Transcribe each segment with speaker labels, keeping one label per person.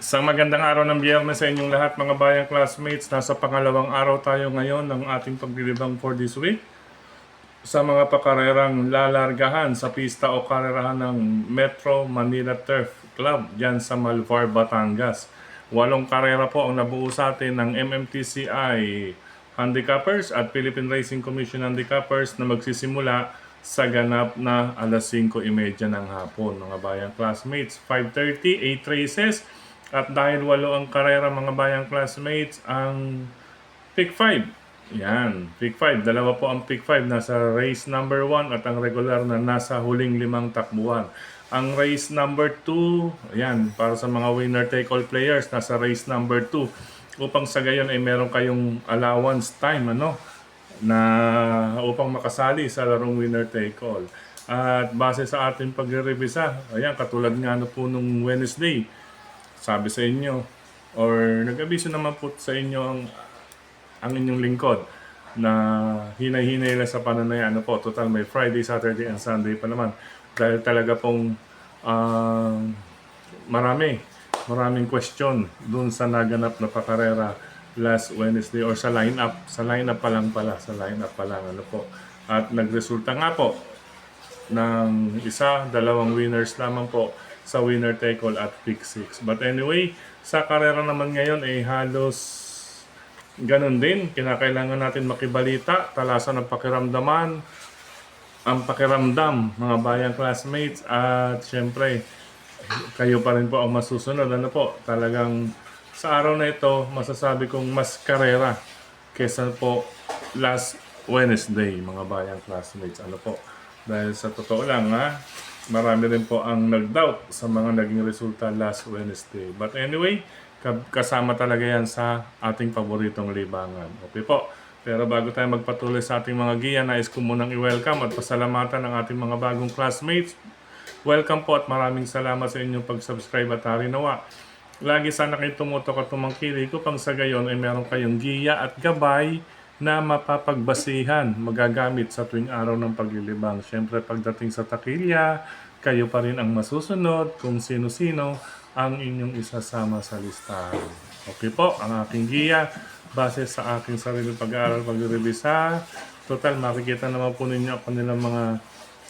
Speaker 1: Isang magandang araw ng Biyernes sa inyong lahat mga bayang classmates. Nasa pangalawang araw tayo ngayon ng ating paglilibang for this week. Sa mga pakarerang lalargahan sa pista o karerahan ng Metro Manila Turf Club dyan sa Malvar, Batangas. 8 karera po ang nabuo sa atin ng MMTCI Handicappers at Philippine Racing Commission Handicappers na magsisimula sa ganap na alas 5:30 ng hapon. Mga bayang classmates, 5:30, 8 races. At dahil 8 ang karera mga bayang classmates, ang Pick 5. Yan, Pick 5. Dalawa po ang Pick 5. Nasa race number 1 at ang regular na nasa huling 5 takbuhan. Ang race number 2, yan, para sa mga winner-take-all players, nasa race number 2. Upang sa gayon ay meron kayong allowance time, na upang makasali sa larong winner-take-all. At base sa ating pagre-revisa, ayan, katulad nga po nung Wednesday, sabi sa inyo, or nag-abiso naman po sa inyo ang inyong lingkod na hinay-hinay lang sa pananayan. Total may Friday, Saturday, and Sunday pa naman. Dahil talaga pong maraming question dun sa naganap na pakarera last Wednesday or sa lineup. Sa lineup pa lang. At nagresulta nga po ng isa, dalawang winners lamang po sa winner take all at pick 6. But anyway, sa karera naman ngayon ay halos ganun din. Kinakailangan natin makibalita, talasan ng pakiramdaman, ang pakiramdam mga bayang classmates, at syempre kayo pa rin po ang masusunod. Talagang sa araw na ito masasabi kong mas karera kesa po last Wednesday mga bayang classmates. Dahil sa totoo lang marami rin po ang nag-doubt sa mga naging resulta last Wednesday. But anyway, kasama talaga yan sa ating paboritong libangan. Okay po. Pero bago tayo magpatuloy sa ating mga giya, nais ko munang i-welcome at pasalamatan ang ating mga bagong classmates. Welcome po at maraming salamat sa inyong pag-subscribe at harinawa. Lagi sana kayo tumutok at tumangkilik upang sa gayon ay meron kayong giya at gabay na mapapagbasihan, magagamit sa tuwing araw ng paglilibang. Siyempre, pagdating sa takilya, kayo pa rin ang masusunod kung sino-sino ang inyong isasama sa listahan. Okay po, ang aking giya, base sa aking sariling pag-aaral, pag-revisa. Total, makikita naman po ninyo ako nilang mga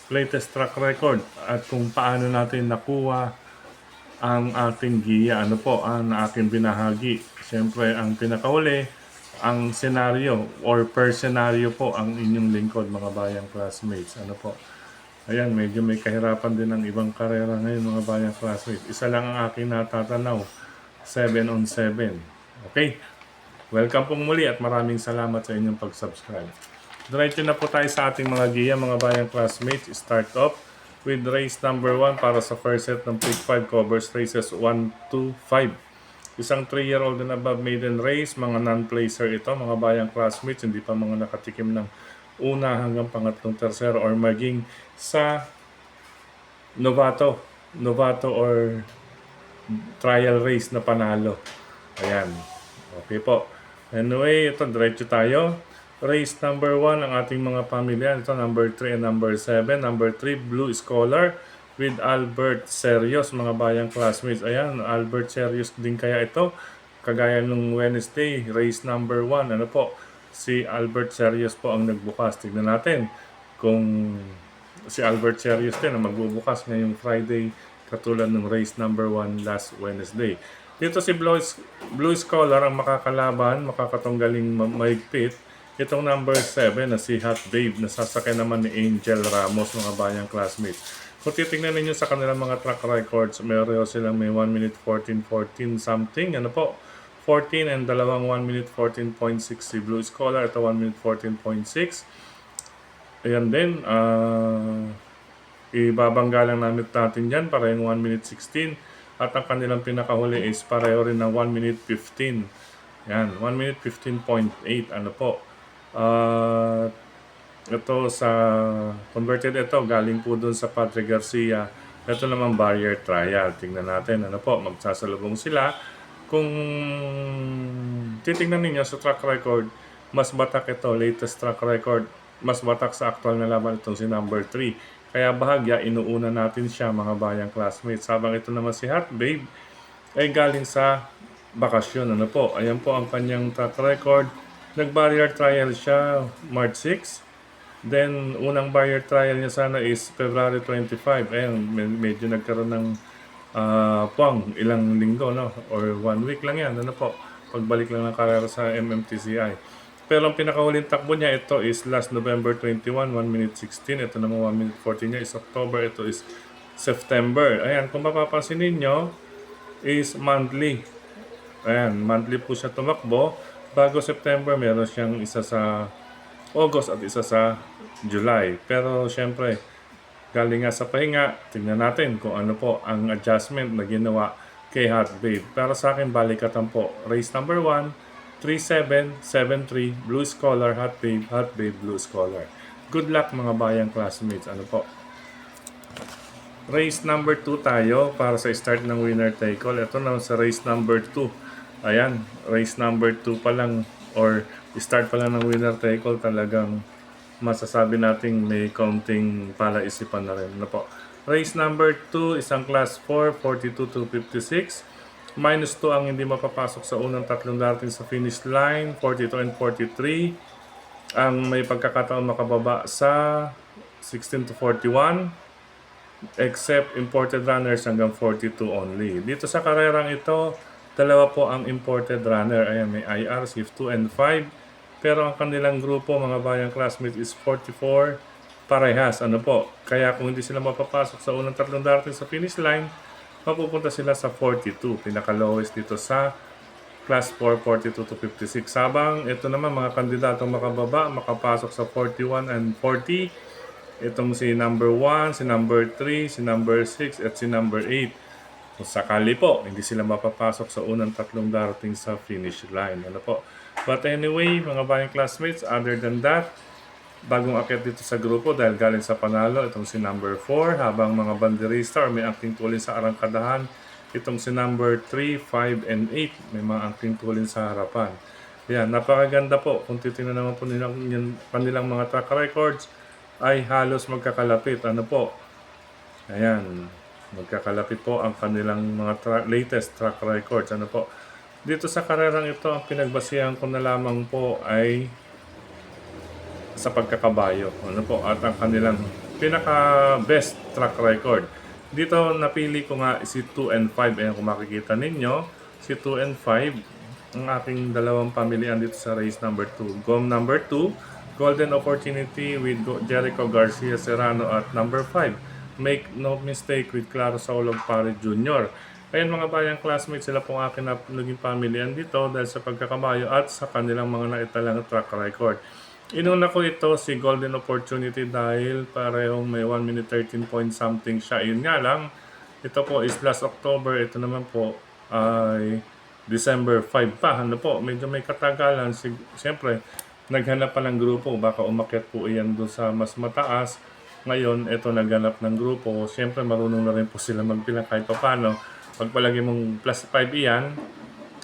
Speaker 1: latest track record at kung paano natin nakuha ang ating giya. Ang aking binahagi. Siyempre, ang pinakahuli, ang senaryo or per senaryo po ang inyong lingkod mga bayang classmates. Ayan, medyo may kahirapan din ang ibang karera ngayon mga bayang classmates. Isa lang ang aking natatanaw, 7 on 7. Okay, welcome pong muli at maraming salamat sa inyong pag-subscribe. Diretso na po tayo sa ating mga giya mga bayang classmates. Start off with race number 1 para sa first set ng Pick 5 covers races 1 to 5. Isang 3-year-old and above maiden race, mga non-placer ito, mga bayang classmates, hindi pa mga nakatikim ng una hanggang pangatlong tersero or maging sa novato or trial race na panalo. Ayan. Okay po. Anyway, ito, diretso tayo. Race number 1, ang ating mga pamilya. Ito, number 3 and number 7. Number 3, Blue Scholar with Albert Serios, mga bayang classmates. Ayan, Albert Serios din kaya ito. Kagaya nung Wednesday, race number 1. Si Albert Serios po ang nagbukas. Tignan natin kung si Albert Serios din ang magbubukas ngayong Friday katulad ng race number 1 last Wednesday. Dito si Blue Scholar ang makakalaban, makakatunggaling mahigpit. Itong number 7 na si Hot Babe, nasasakay naman ni Angel Ramos, mga bayang classmates. Kung titingnan ninyo sa kanilang mga track records, meron silang may 1 minute 14 something. 14 and dalawang 1 minute 14.6 si Blue Scholar. Ito 1 minute 14.6. Ayan din. Ibabangga lang natin dyan para yung 1 minute 16. At ang kanilang pinakahuli is pareho rin ng 1 minute 15. Yan, 1 minute 15.8. Ito sa converted ito, galing po dun sa Padre Garcia. Ito naman barrier trial. Tingnan natin, magsasalubong sila. Kung titingnan ninyo sa track record, mas batak ito, latest track record, mas batak sa actual na laban itong si number 3. Kaya bahagya, inuuna natin siya mga bayang classmates. Habang ito naman si Hot Babe, ay galing sa bakasyon. Ano po? Ayan po ang kanyang track record. Nag-barrier trial siya March 6. Then, unang barrier trial niya sana is February 25. Ayun, medyo nagkaroon ng ilang linggo, no? Or 1 week lang yan, ano po? Pagbalik lang ng karera sa MMTCI. Pero ang pinakahuling takbo niya, ito is last November 21, 1 minute 16. Ito naman 1 minute 14 niya is October. Ito is September. Ayan, kung mapapansin ninyo, is monthly. Ayan, monthly po siya tumakbo. Bago September, meron siyang isa sa August at isa sa July. Pero syempre, galing nga sa pahinga, tingnan natin kung ano po ang adjustment na ginawa kay Hot Babe. Pero sa akin, balikatan po. Race number 1, 3773, Blue Scholar, Hot Babe, Blue Scholar. Good luck mga bayang classmates. Ano po? Race number 2 tayo para sa start ng winner take all. Ito na sa race number 2. Ayan, race number 2 pa lang or start pa lang ng winner take all, talagang masasabi nating may counting palaisipan na rin. Ano po? Race number 2, isang class 4, 42 to 56. Minus 2 ang hindi mapapasok sa unang tatlong darating sa finish line, 42 and 43. Ang may pagkakataon makababa sa 16 to 41. Except imported runners hanggang 42 only. Dito sa karerang ito, dalawa po ang imported runner. Ayan, may IR, SIF 2 and 5. Pero ang kanilang grupo, mga bayang classmates, is 44 parehas. Ano po? Kaya kung hindi sila mapapasok sa unang tatlong darating sa finish line, mapupunta sila sa 42. Pinaka-lowest dito sa Class 4, 42 to 56. Sabang ito naman mga kandidatong makababa, makapasok sa 41 and 40. Itong si number 1, si number 3, si number 6, at si number 8. Kung sakali po, hindi sila mapapasok sa unang tatlong darating sa finish line. Ano po? But anyway, mga bayang classmates, other than that, bagong akyat dito sa grupo dahil galing sa panalo, itong si number 4, habang mga banderista or may angking tulin sa arangkadahan, itong si number 3, 5, and 8, may mga angking tulin sa harapan. Yan, napakaganda po. Kung titingnan naman po nilang yung kanilang mga track records, ay halos magkakalapit. Ano po? Ayan, magkakalapit po ang kanilang mga latest track records. Ano po? Dito sa karerang ito, ang pinagbasihan ko na lamang po ay sa pagkakabayo. Ano po? At ang kanilang pinaka-best track record. Dito napili ko nga si 2 and 5. Ayan, kung makikita ninyo, si 2 and 5, ang aking dalawang pamilihan dito sa race number 2. GOM number 2, Golden Opportunity with Jericho Garcia Serrano at number 5, Make No Mistake with Claro Saulog Pare Jr. Ayan mga bayang classmates, sila pong akin na naging pamilyan dito dahil sa pagkakabayo at sa kanilang mga naitalang track record. Inuna ko ito si Golden Opportunity dahil parehong may 1 minute 13 point something siya. Yun nga lang, ito po is last October, ito naman po ay December 5 pa. Ano po, medyo may katagalan. Siyempre, naghanap pa ng grupo, baka umakyat po iyan doon sa mas mataas. Ngayon, ito naghanap ng grupo. Siyempre, marunong na rin po sila magbilang kahit pa paano. Pag palagi mong plus 5 iyan,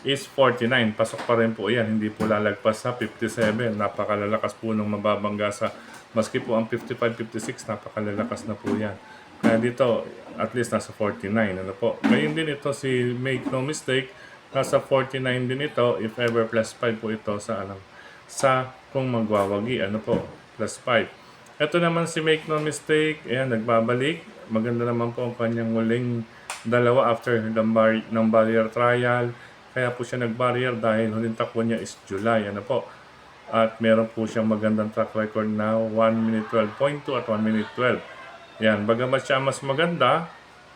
Speaker 1: is 49. Pasok pa rin po iyan. Hindi po lalagpas sa 57. Napakalalakas po ng mababangga sa, maski po ang 55, 56, napakalalakas na po yan. Kaya dito, at least nasa 49. Ano po? Ngayon din ito si Make No Mistake. Nasa 49 din ito, if ever plus 5 po ito sa kung magwawagi, ano po, plus 5. Ito naman si Make No Mistake, ayan, nagbabalik. Maganda naman po ang kanyang muling dalawa after ng barrier trial. Kaya po siya nag-barrier dahil huling takbo niya is July, ano po. At meron po siyang magandang track record na 1 minute 12.2 at 1 minute 12. Yan, bagamat siya mas maganda,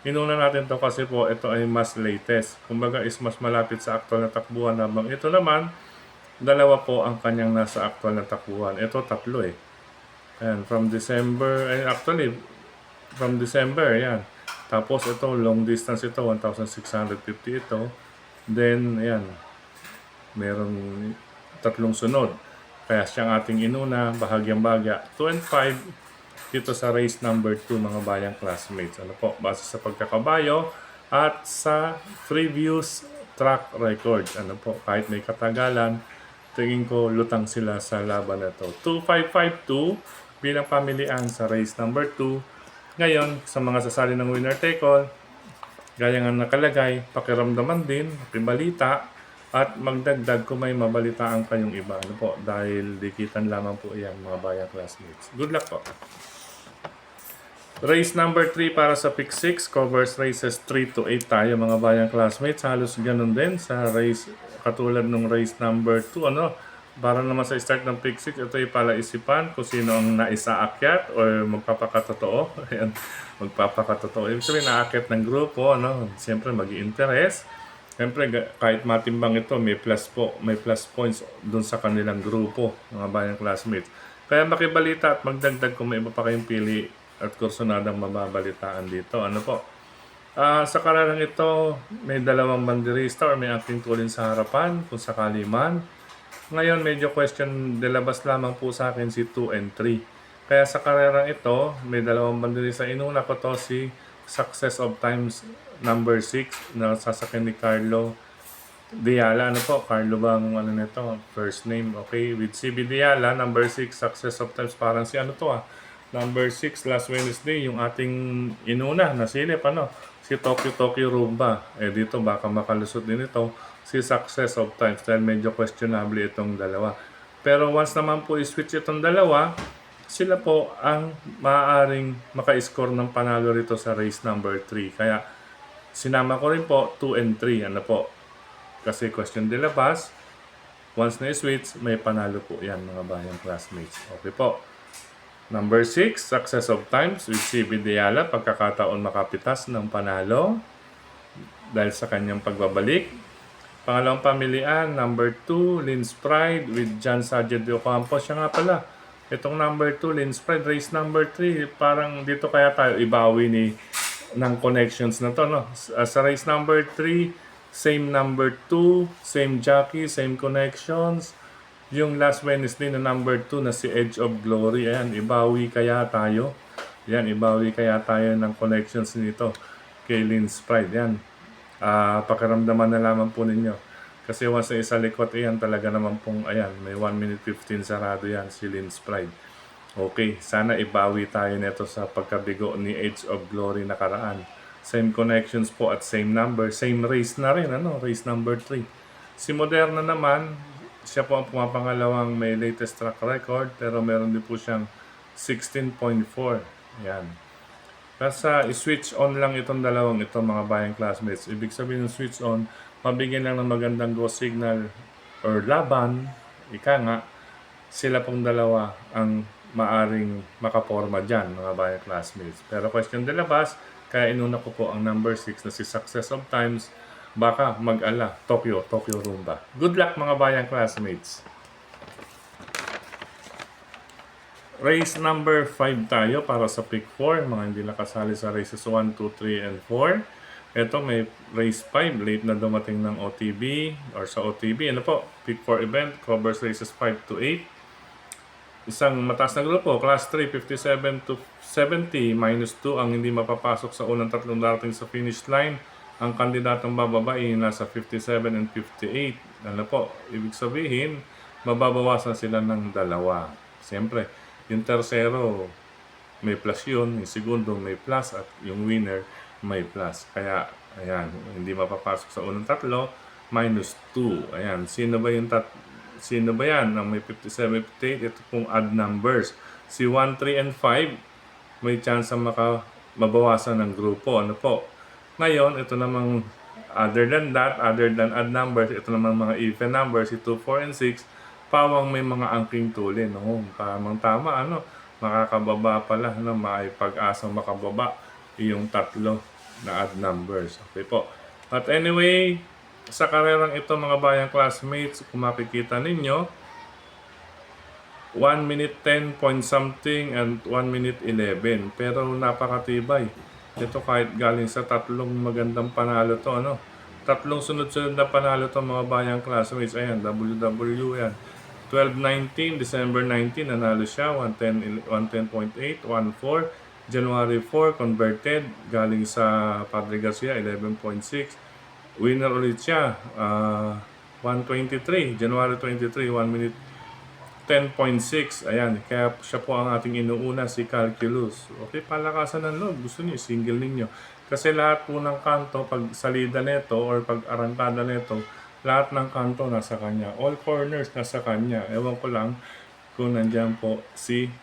Speaker 1: inuna natin to kasi po ito ay mas latest. Kumbaga is mas malapit sa actual na takbuhan, habang ito naman, dalawa po ang kanyang nasa actual na takbuhan. Ito tatlo eh. Ayan, from December, actually, from December, yan. Tapos ito, long distance ito, 1,650 ito. Then, ayan, merong tatlong sunod. Kaya siyang ating inuna, bahagyang bagya. 2 and 5 dito sa race number 2, mga bayang classmates. Ano po, base sa pagkakabayo at sa previous track record. Ano po, kahit may katagalan, tingin ko lutang sila sa laban na ito. 2-5-5-2 bilang pamilian sa race number 2. Ngayon, sa mga sasali ng winner take all, Gaya nga nakalagay, pakiramdaman din, pakibalita, at magdagdag kung may mabalitaan kayong iba. Ano po, dahil dikitan lamang po yan mga bayang classmates. Good luck po. Race number 3 para sa pick 6, covers races 3 to 8 tayo mga bayang classmates. Halos ganun din sa race, katulad ng race number 2, ano, para naman sa start ng pick 6, ito yung palaisipan kung sino ang naisaakyat or magpapakatotoo. Ayan, magpapakatotoo. Ibig sabihin, naakyat ng grupo, ano, siyempre mag-i-interest. Siyempre, kahit matimbang ito, may plus po, may plus points dun sa kanilang grupo, mga bayang classmates. Kaya makibalita at magdagdag kung may iba pa kayong pili at kursunadang mababalitaan dito. Ano po? Sa kararang ito, may dalawang banderista or may acting tulin sa harapan kung sakali man. Ngayon, medyo question delabas lamang po sa akin si 2 and 3. Kaya sa karerang ito, may dalawang banderista. Inuna ko to si Success of Times number 6 na sasakyan ni Carlo Diala. Ano po? Carlo ba ang ano nito? First name. Okay. With CB Diala, number 6, Success of Times. Parang si ano to Number 6, last Wednesday, yung ating inuna, nasilip, ano? Si Tokyo Rumba. Dito baka makalusot din ito. Si Success of Times dahil medyo questionable itong dalawa. Pero once naman po i-switch itong dalawa, sila po ang maaaring maka-score ng panalo rito sa race number 3. Kaya sinama ko rin po 2 and 3. Ano po? Kasi question de la base, once na i-switch, may panalo po yan mga bayang classmates. Okay po. Number 6, Success of Times with CB Diala. Pagkakataon makapitas ng panalo dahil sa kanyang pagbabalik. Pangalawang pamilian, number 2, Lynn's Pride with John Sargent de Ocampo. Siya nga pala. Itong number 2, Lynn's Pride, race number 3. Parang dito kaya tayo ibawi ng connections na to. No? Sa race number 3, same number 2, same jockey, same connections. Yung last Wednesday na number 2 na si Edge of Glory, ayan, ibawi kaya tayo. Yan, ibawi kaya tayo ng connections nito kay Lynn's Pride. Yan, pakiramdaman na lamang po ninyo. Kasi once na isa likot, ayan, talaga naman pong, ayan, may 1 minute 15 sarado yan si Lynn's Pride. Okay, sana ibawi tayo nito sa pagkabigo ni Edge of Glory nakaraan. Same connections po at same number, same race na rin, ano, race number 3. Si Moderna naman, siya po ang pumapangalawang may latest track record pero meron din po siyang 16.4. Yan. Basta i-switch on lang itong dalawang ito mga bayang classmates. Ibig sabihin ng switch on, mabigyan lang ng magandang go signal or laban, ika nga, sila pong dalawa ang maaring makaporma dyan mga bayang classmates. Pero question de la base, kaya inuna ko po ang number 6 na si Success of Times. Baka mag-ala, Tokyo Rumba. Good luck mga bayang classmates. Race number 5 tayo para sa pick 4. Mga hindi nakasali sa races 1, 2, 3, and 4. Ito may race 5, late na dumating ng OTB or sa OTB. Ano po? Pick 4 event, covers races 5 to 8. Isang mataas na grupo, Class 3, 57 to 70, minus 2 ang hindi mapapasok sa unang tatlong darating sa finish line. Ang kandidatong bababa ay nasa 57 and 58. Ano po? Ibig sabihin, mababawasan sila ng dalawa. Siyempre, yung tersero, may plus yun. Yung segundo, may plus. At yung winner, may plus. Kaya, ayan, hindi mapapasok sa unang tatlo, minus 2. Ayan, sino ba yan? Ang may 57, 58, ito pong odd numbers. Si 1, 3, and 5, may chance ang mabawasan ng grupo. Ano po? Ngayon, ito namang other than odd numbers, ito namang mga even numbers, si 2, 4, and 6, pawang may mga angking tulin. No? Tama, ano? Makakababa pala, no? May pag-asang makababa yung tatlo na odd numbers. Okay po. But anyway, sa karerang ito mga bayang classmates, kung makikita ninyo, 1 minute 10 point something and 1 minute 11. Pero napakatibay. Ito kahit galing sa tatlong magandang panalo to, ano? Tatlong sunod-sunod na panalo to mga bayang classmates. Ayan, WW yan. 12-19, December 19, nanalo siya. 110.8, 1-4. January 4, converted. Galing sa Padre Garcia, 11.6. Winner ulit siya. 123, January 23, 1 minute 10.6. Ayan, kaya siya po ang ating inuuna, si Calculus. Okay, palakasan ng loob. Gusto niyo, single ninyo. Kasi lahat po ng kanto, pag salida nito or pag arangkada nito, lahat ng kanto nasa kanya. All corners nasa kanya. Ewan ko lang kung nandyan po si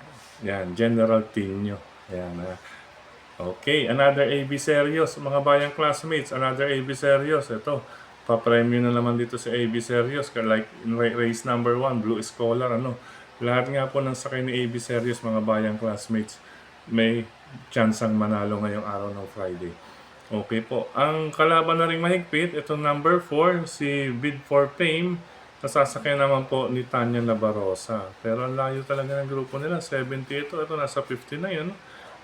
Speaker 1: General Tinio. Ayan. Okay, another AB Serios. Mga bayang classmates, another AB Serios. Ito, pa-premyo na naman dito sa AB Serios. Like race number 1, Blue Scholar. Lahat nga po ng sakay ni AB Serios, mga bayang classmates, may chance ang manalo ngayong araw ng Friday. Okay po. Ang kalaban na rin mahigpit, itong number 4, si Bid for Fame. Nasasakay naman po ni Tanya Nabarosa. Pero ang layo talaga ng grupo nila. 70 ito. Ito nasa 50 na yun.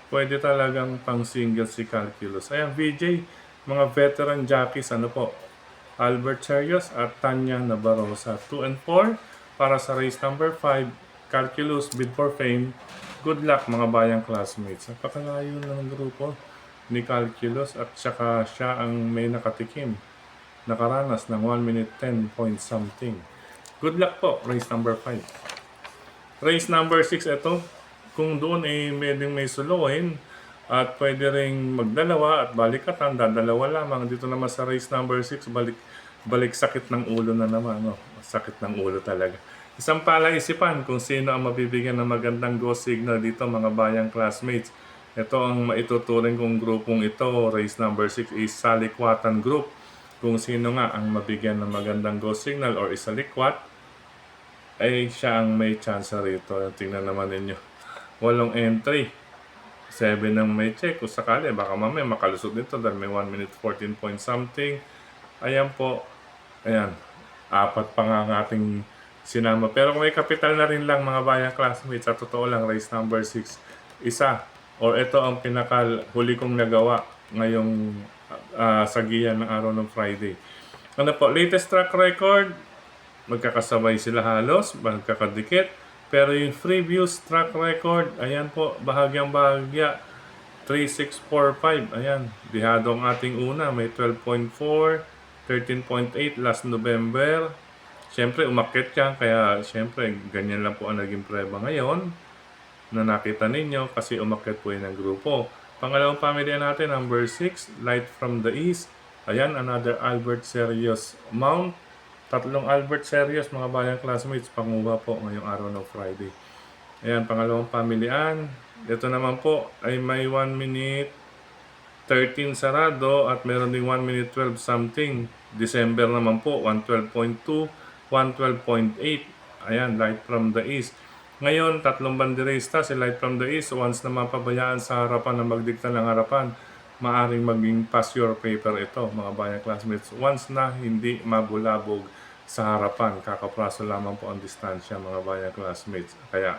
Speaker 1: Pwede talagang pang single si Calculus. Ayan, VJ, mga veteran jockeys, Albert Serios at Tanya Nabarosa. 2 and 4 para sa race number 5, Calculus, Bid for Fame. Good luck mga bayang classmates. Napakalayo na ng grupo ni Calculus at saka siya ang may nakatikim. Nakaranas ng 1 minute 10 point something. Good luck po, race number 5. Race number 6, ito. Kung doon ay may suluhin at pwede ring magdalawa at balikatan, dadalawa lamang. Dito naman sa race number 6, balik sakit ng ulo na naman. Sakit ng ulo talaga. Isang palaisipan kung sino ang mabibigyan ng magandang go signal dito mga bayang classmates. Ito ang maituturing kong grupong ito. Race number 6 is Salikwatan Group. Kung sino nga ang mabigyan ng magandang go signal or isalikwat, ay siya ang may chance rito. Tingnan naman ninyo. 8 entry. 7 ang may check. Kung sakali, baka mamaya makalusot nito dahil may 1 minute 14 point something. Ayan po. Ayan. 4 pa nga ang ating sinama. Pero kung may kapital na rin lang mga bayang classmates, sa totoo lang, race number 6, isa. Or ito ang huli kong nagawa ngayong sagiyan ng araw ng Friday. Latest track record, magkakasabay sila halos, magkakadikit. Pero yung previous track record, ayan po, bahagyang-bahagya, 3.645. Ayan, bihado ang ating una, may 12.4, 13.8 last November. Siyempre, umakyat yan, kaya siyempre, ganyan lang po ang naging preba ngayon na nakita ninyo kasi umakyat po yun ng grupo. Pangalawang pamilya natin, number 6, Light from the East. Ayan, another Albert Serios Mount. 3 Albert Serios, mga bayang classmates, panguha po ngayong araw ng Friday. Ayan, pangalawang pamilian. Ito naman po ay may 1 minute 13 sarado at meron din 1 minute 12 something. December naman po, 112.2, 112.8. Ayan, Light from the East. Ngayon, 3 banderista si Light from the East. Once na mapabayaan sa harapan na magdikta ng harapan, maaring maging pass your paper ito, mga bayang classmates. Once na hindi mabulabog sa harapan, kakapraso lamang po ang distansya, mga bayang classmates. Kaya,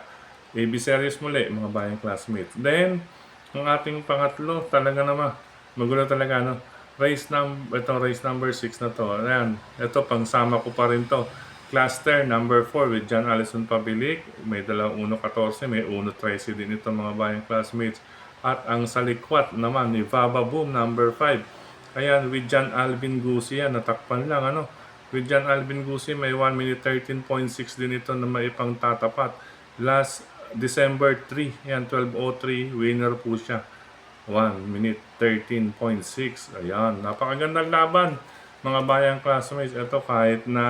Speaker 1: AB series muli, mga bayang classmates. Then, ang ating pangatlo, talaga naman, magulo talaga, race number 6 na to. Ayan, ito, pangsama ko pa rin to. Cluster number 4 with John Allison Pabilik. May 1.14, may 1.13 din ito, mga bayang classmates. At ang salikwat naman ni Vava Boom number 5. Ayan, with John Alvin Gusi yan, natakpan lang, With John Alvin Gusi, may 1 minute 13.6 din ito na maipang tatapat. Last December 3, yan, 12.03, winner po siya. 1 minute 13.6. Ayan, napakagandang laban, mga bayang classmates. Ito kahit na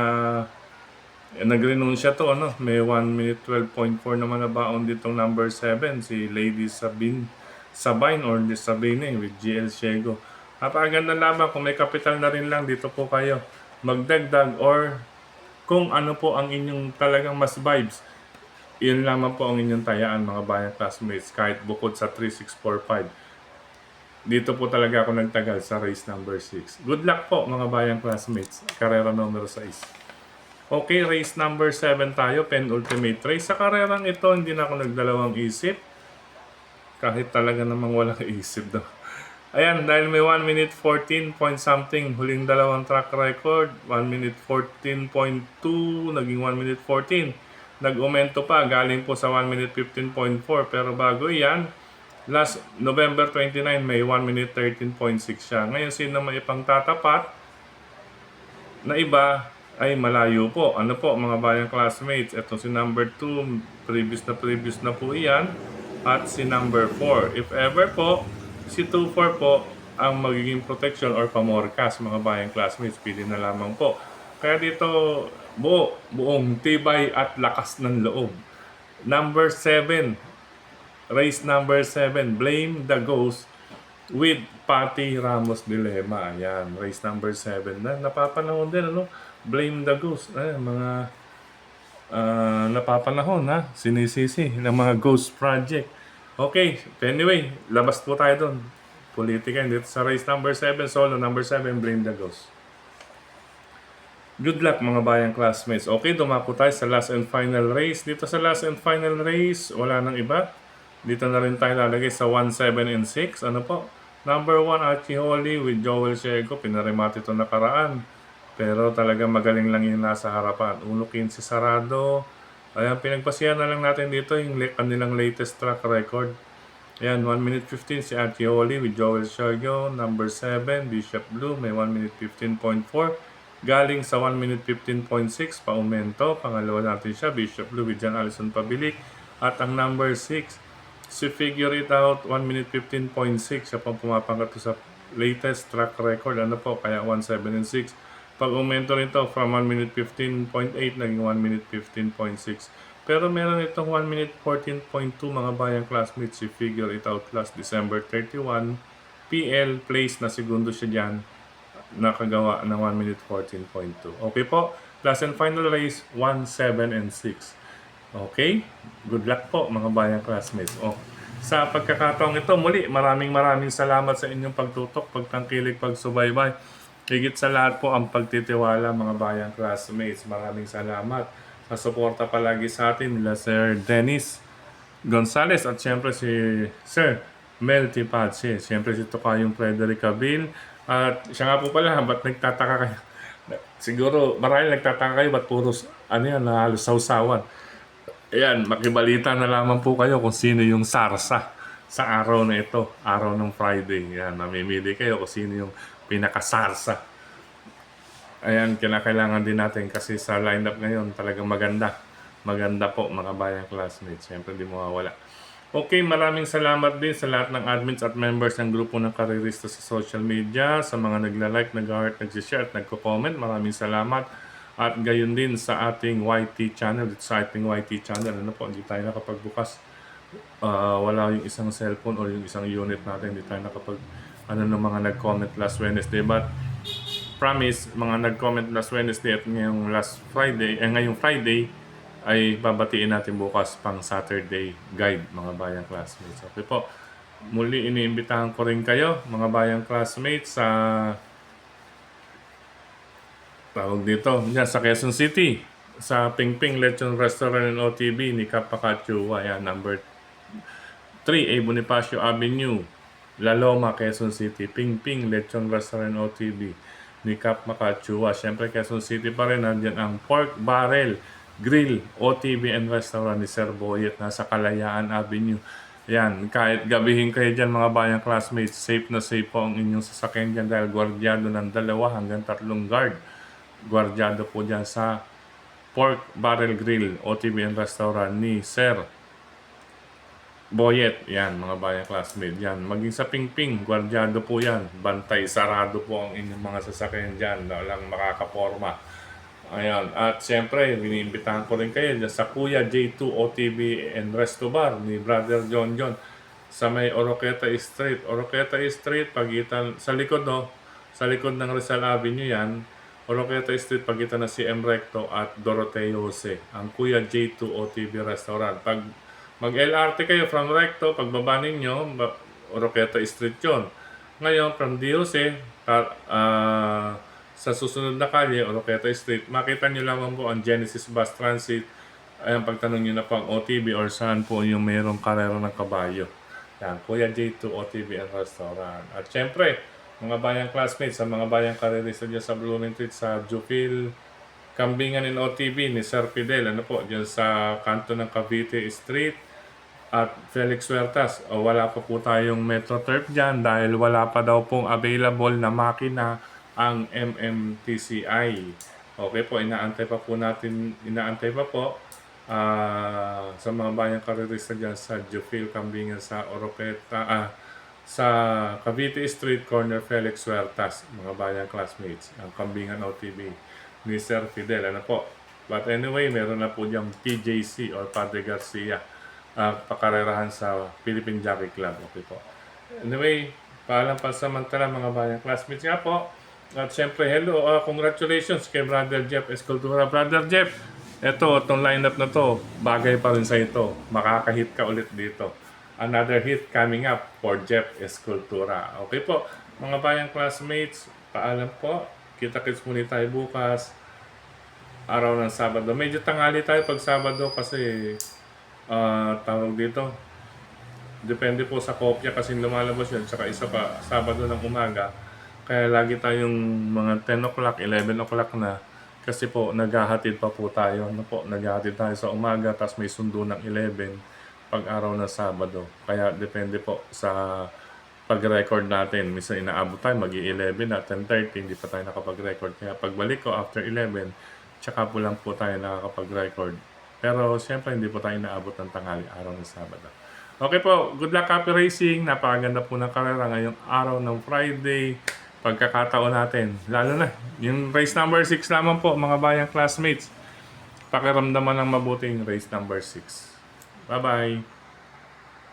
Speaker 1: nag-renunsya to, may 1 minute 12.4 naman na baon ditong number 7, si Lady Sabine or Sabine with GL Ciego. Napakagandang laban. Kung may kapital na rin lang, dito po kayo magdagdag or kung ano po ang inyong talagang mas vibes, yun lamang po ang inyong tayaan, mga bayang classmates, kahit bukod sa 3645. Dito po talaga ako nagtagal sa race number 6. Good luck po mga bayang classmates, karera numero 6. Okay, race number 7 tayo, penultimate race. Sa karerang ito, hindi na ako nagdalawang isip, kahit talaga namang walang isip daw. Ayan, dahil may 1 minute 14 point something, huling dalawang track record, 1 minute 14.2, naging 1 minute 14. Nag-aumento pa, galing po sa 1 minute 15.4, pero bago yan, last November 29, may 1 minute 13.6 siya. Ngayon, sino may ipang tatapat na iba ay malayo po. Ano po, mga bayang classmates, ito si number 2, previous na po iyan, at si number 4. If ever po, si 2-4 po ang magiging protection or pamorkas, mga bayang classmates. Pili na lamang po. Kaya dito, buong tibay at lakas ng loob. Number 7, race number 7, Blame the Ghost with Patty Ramos Dilemma. Ayan, race number 7 na. Napapanahon din, ano? Blame the Ghost. Ayan, mga napapanahon, ha? Sinisisi ng mga ghost project. Okay, anyway, labas po tayo doon. Politika dito sa race number 7, solo number 7, Blame the Ghost. Good luck mga bayang classmates. Okay, dumako tayo sa last and final race. Dito sa last and final race, wala nang iba. Dito na rin tayo lalagay sa 1, 7, and 6. Ano po? Number 1, Archie Holly with Joel Ciego. Pinarimati ito nakaraan. Pero talaga magaling lang yung nasa harapan. 1-15 sarado. Ayan, pinagpasiyan na lang natin dito yung kanilang latest track record. Ayan, 1 minute 15 si Archie Holly with Joel Ciego. Number 7, Bishop Blue, may 1 minute 15.4. Galing sa 1 minute 15.6, Paumento. Pangalawa natin siya, Bishop Blue with John Alison Pabilik. At ang number 6, si Figure It Out, 1 minute 15.6. Siya pang pumapangat sa latest track record. Ano po, kaya 1, 7, and 6. Pag-aumento nito from 1 minute 15.8 naging 1 minute 15.6. Pero meron itong 1 minute 14.2 mga bayang classmates, si Figure It Out last December 31. PL, place na segundo siya dyan, nakagawa ng 1 minute 14.2. Okay po, last and final race, 1, 7, and 6. Okay, good luck po mga bayang classmates. Sa pagkakataong ito, muli maraming salamat sa inyong pagtutok, pagtangkilik, pagsubaybay. Higit sa lahat po ang pagtitiwala mga bayang classmates. Maraming salamat sa suporta palagi sa atin nila Sir Dennis Gonzales at siyempre si Sir Mel Tipache. Siyempre si Tokayong Frederick Cabil. At siya nga po pala, ba't nagtataka kayo? Siguro marami nagtataka kayo, ba't puro halos sausawan. Ayan, makibalita na lamang po kayo kung sino yung sarsa sa araw na ito, araw ng Friday. Ayan, mamimili kayo kung sino yung pinakasarsa. Ayan, kinakailangan din natin kasi sa lineup ngayon talagang maganda. Maganda po mga bayang classmates. Siyempre, di mawawala. Okay, maraming salamat din sa lahat ng admins at members ng grupo ng Karerista sa social media, sa mga nagla-like, nag-heart, nag-share at nagko-comment. Maraming salamat. At gayon din sa ating YT channel, sa ating YT channel. Ano po, hindi tayo nakapagbukas. Wala yung isang cellphone o yung isang unit natin. Hindi tayo nakapag, ng mga nag-comment last Wednesday. But, promise, mga nag-comment last Wednesday at ngayong ngayong Friday, ay babatiin natin bukas pang Saturday guide mga bayang classmates. Okay po. Muli iniimbitahan ko rin kayo mga bayang classmates sa tawag dito, yan sa Quezon City, sa Pingping Lechon Restaurant and OTB ni Kapakachua. Yan, number 3, A. Bonifacio Avenue, La Loma, Quezon City. Pingping Lechon Restaurant and OTB ni Kapakachua. Siyempre, Quezon City pa rin. Nandiyan ang Pork Barrel Grill, OTB and Restaurant ni Sir Boyet, nasa Kalayaan Avenue. Yan, kahit gabihin kayo dyan mga bayang classmates, safe na safe po ang inyong sasakyan dyan dahil gwardyado ng 2 hanggang 3 guard. Gwardyado po dyan sa Pork Barrel Grill, OTB and Restaurant ni Sir Boyet. Yan, mga bayang classmates. Yan, maging sa Pingping, gwardyado po yan. Bantay, sarado po ang inyong mga sasakyan dyan. Walang makakaporma. Ayan. At siyempre, iniimbitahan ko rin kayo sa Kuya J2 OTB and Resto Bar ni Brother John sa may Oroqueta Street. Oroqueta Street, pagitan, sa likod sa likod ng Rizal Avenue yan. Oroqueta Street, pagitan na si M. Recto at Doroteo Jose. Ang Kuya J2 OTB Restaurant. Pag mag-LRT kayo from Recto, pagbaba ninyo, Oroqueta Street yon. Ngayon, from Jose, sa susunod na kalye, Oroqueta Street, makita nyo lamang po ang Genesis Bus Transit. Ayan, pagtanong nyo na po ang OTB or saan po yung mayroong karera ng kabayo. Yan, Kuya J2 OTB and Restaurant. At syempre, mga bayang classmates, sa mga bayang karerista dyan sa Blooming Street, sa Jupil, Kambingan in OTB ni Sir Fidel, ano po, dyan sa kanto ng Cavite Street, at Felix Huertas. Wala pa po tayong Metro Turf dyan dahil wala pa daw pong available na makina ang MMTCI. Okay po, inaantay pa po sa mga bayang karerista dyan sa Jufil, Kambingan, sa Oroqueta, sa Cavite Street, corner Felix Huertas, mga bayang classmates, ang Kambingan OTB ni Sir Fidel. Ano po? But anyway, meron na po diyang PJC or Padre Garcia, pakarerahan sa Philippine Jockey Club. Okay po. Anyway, paalam pa samantala mga bayang classmates nga po. At syempre, hello, congratulations kay Brother Jeff Escultura. Brother Jeff, itong lineup na to, bagay pa rin sa ito. Makakahit ka ulit dito. Another hit coming up for Jeff Escultura. Okay po, mga bayang classmates, paalam po. Kita-kits muli tayo bukas, araw ng Sabado. Medyo tanghali tayo pag Sabado kasi tawag dito. Depende po sa kopya kasi lumalabas yun. Tsaka isa pa, Sabado ng umaga. Kaya lagi tayong mga 10 o'clock, 11 o'clock na. Kasi po, naghahatid pa po tayo. Ano po, naghahatid tayo sa umaga, tapos may sundo ng 11 pag araw ng Sabado. Kaya depende po sa pag-record natin. Minsan inaabot tayo, mag-11 na 10:30, hindi pa tayo nakapag-record. Kaya pagbalik ko after 11, tsaka po lang po tayo nakakapag-record. Pero siyempre hindi po tayo inaabot ng tanghali araw ng Sabado. Okay po, good luck Happy Racing. Napakaganda po ng karera ngayong araw ng Friday. Pagkakataon natin. Lalo na, yung race number 6 lamang po, mga bayang classmates. Pakiramdaman ng mabuting race number 6. Bye-bye!